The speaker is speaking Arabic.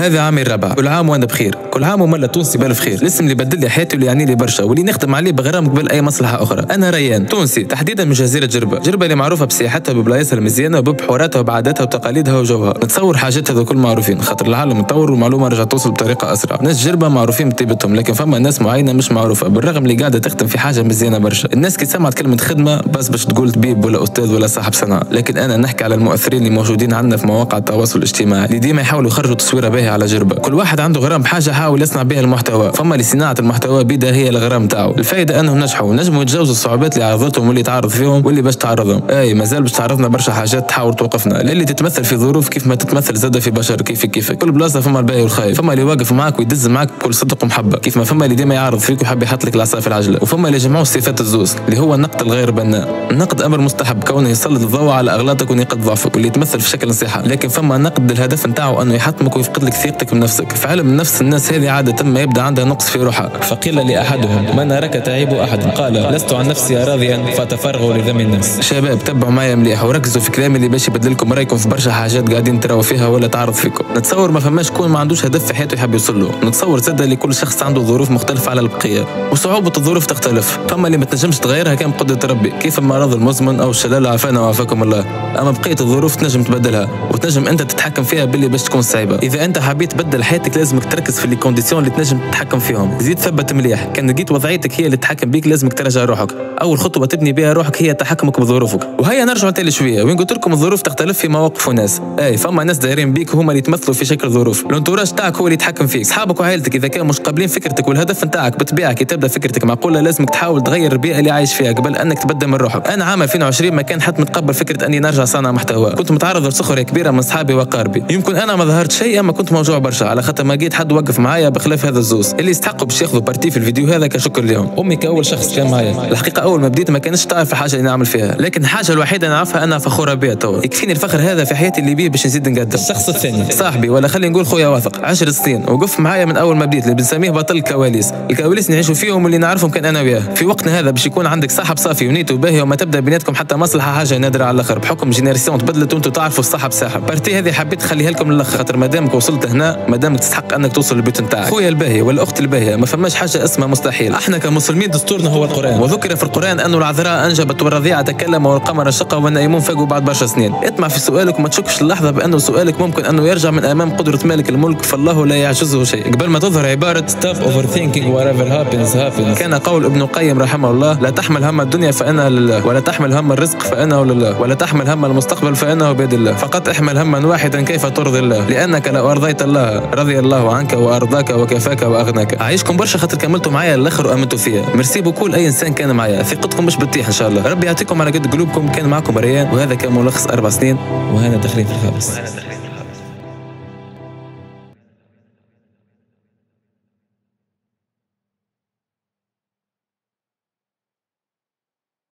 هذا عامي الرابع. كل عام وانا بخير، كل عام وملا تونسي بالف خير. الاسم اللي بدل لي حياتي واللي يعني لي برشا واللي نخدم عليه بغرام قبل اي مصلحه اخرى. انا ريان تونسي تحديدا من جزيره جربه اللي معروفه بسياحتها وببلايصها المزيانه وبحواراتها وبعاداتها وتقاليدها وجوها. نتصور حاجات هذا كل معروفين خاطر العالم تطور والمعلومه رجعت توصل بطريقه اسرع. ناس جربه معروفين بطيبتهم، لكن فما ناس معينه مش معروفه بالرغم اللي قاعده تخدم في حاجه مزيانه برشا. الناس كي سمعت كلمه خدمه بس باش تقول طبيب ولا استاذ ولا صاحب صنعه، لكن انا نحكي على المؤثرين اللي موجودين عندنا في مواقع التواصل الاجتماعي اللي ديما يحاولوا يخرجوا تصويره باهيه على جربه. كل واحد عنده غرام بحاجه حاول يصنع بها المحتوى. فما لصناعه المحتوى بدا هي الغرام تاعو. الفائده انهم نجحوا ونجموا يتجاوزوا الصعوبات اللي عرضتهم واللي تعرض فيهم واللي باش تعرضهم. مازال باش تعرضنا برشا حاجات تحاول توقفنا، اللي تتمثل في ظروف كيف ما تتمثل زاده في بشر كيفك. كل بلاصه فما الباهي والخايب، فما اللي واقف معاك ويدز معاك بكل صدق ومحبه، كيف ما فما اللي ديما يعرض فيك ويحب يحط لك العصا في العجله، وفما اللي جمعوا صفات الزوز اللي هو النقد الغير بناء. النقد امر مستحب كونه يسلط الضوء على اغلاطك ونقاط ضعفك واللي يتمثل في شكل نصيحه، لكن فما نقد الهدف نتاعو انه يحطمك ويفقد لك ثقتك بنفسك. في علم النفس الناس هذه عاده ما يبدا عندها نقص في روحها، فقيل لاحدهم من اراك تعيب احد قال لست عن نفسي راضيا فتفرغوا لذم الناس. شباب تبعوا معايا مليح وركزوا في كلامي اللي باش يبدل لكم رايكم في برشا حاجات قاعدين تراو فيها ولا تعرض فيكم. نتصور ما فماش كون ما عندوش هدف في حياته يحب يوصل له. نتصور زاد اللي كل شخص عنده ظروف مختلفه على البقيه وصعوبه الظروف تختلف. فما اللي ما تنجمش تغيرها كان بقدره ربي كيف المرض المزمن او الشلل عافانا وعافاكم الله، اما بقيه الظروف تنجم تبدلها وتنجم انت تتحكم فيها باللي باش تكون صعيبه. اذا انت حبيت تبدل حياتك لازمك تركز في لي كونديسيون اللي تنجم تتحكم فيهم. زيد ثبت مليح، كان لقيت وضعيتك هي اللي تتحكم بيك لازمك ترجع روحك. اول خطوه تبني بها روحك هي تحكمك بظروفك. وهيا نرجع تالي شويه وين قلت لكم الظروف تختلف في مواقف وناس. فما ناس دايرين بيك هما اللي يتمثلوا في شكل ظروف. الانتوراج تاعك هو اللي يتحكم فيك، اصحابك وعائلتك اذا كانوا مش قابلين فكرتك والهدف نتاعك بطبيعه كي تبدا فكرتك معقوله لازمك تحاول تغير البيئه اللي عايش فيها قبل انك تبدا من روحك. انا عام 2020 ما كان حد متقبل فكره اني نرجع صانع محتوى، كنت متعرض لسخريه كبيره من اصحابي واقاربي. يمكن انا ما ظهرت شيء اما كنت موجوع برشا على خاطر ما لقيت حد وقف معايا بخلاف هذا الزوز اللي يستحقوا باش ياخذوا بارتي في الفيديو هذا كشكر لهم. امي كاول شخص كان معايا، الحقيقه اول ما بديت ما كانش تعرف الحاجه اللي نعمل فيها، لكن الحاجه الوحيده نعرفها انا فخوره بها توا. يكفيني الفخر هذا في حياتي اللي بيه باش نزيد نقدم. الشخص الثاني صاحبي ولا خلينا نقول خويا واثق 10 سنين وقف معايا من اول ما بديت اللي بنسميه بطل الكواليس. الكواليس نعيشوا فيهم واللي نعرفهم كان انا وياه. في وقتنا هذا باش يكون عندك صاحب صافي ونيته باهيه وما تبدا بيناتكم حتى مصلحه حاجه نادره على الاخر بحكم جينيراسيون تبدلت وانتم تعرفوا الصاحب ساحب. بارتي هذه حبيت نخليها لكم للاخر خاطر مادامك وصلت هنا مادامك تستحق انك توصل للبيت نتاعك. خويا الباهي ولا اختي الباهيه ما فماش حاجه اسمها مستحيل. احنا كمسلمين دستورنا هو القران، وذكر في القران انه العذراء انجبت والرضيعه تكلم والقمر شق والنائمون فاقوا بعد برشا سنين. اطمع في سؤالك وما تشكش اللحظه بانه سؤالك ممكن انه يرجع من امام قدره مالك الملك فالله لا يعجزه شيء. قبل ما تظهر عباره stop overthinking whatever happens كان قول ابن القيم رحمه الله لا تحمل هم الدنيا فانها لله ولا تحمل هم الرزق فانه لله ولا تحمل هم المستقبل فانه بيد الله فقط احمل هما واحدا كيف ترضي الله لانك لو ارضيت الله رضي الله عنك وارضاك وكفاك واغناك. عايشكم برشا خاطر كملتوا معايا للاخر وامنتوا فيا. ميرسي بكل اي انسان كان معايا، ثقتكم مش بتطيح ان شاء الله. ربي يعطيكم على قد قلوبكم. كان معكم ريان وهذا كان ملخص 4 سنين وهنا داخلين في الخامس.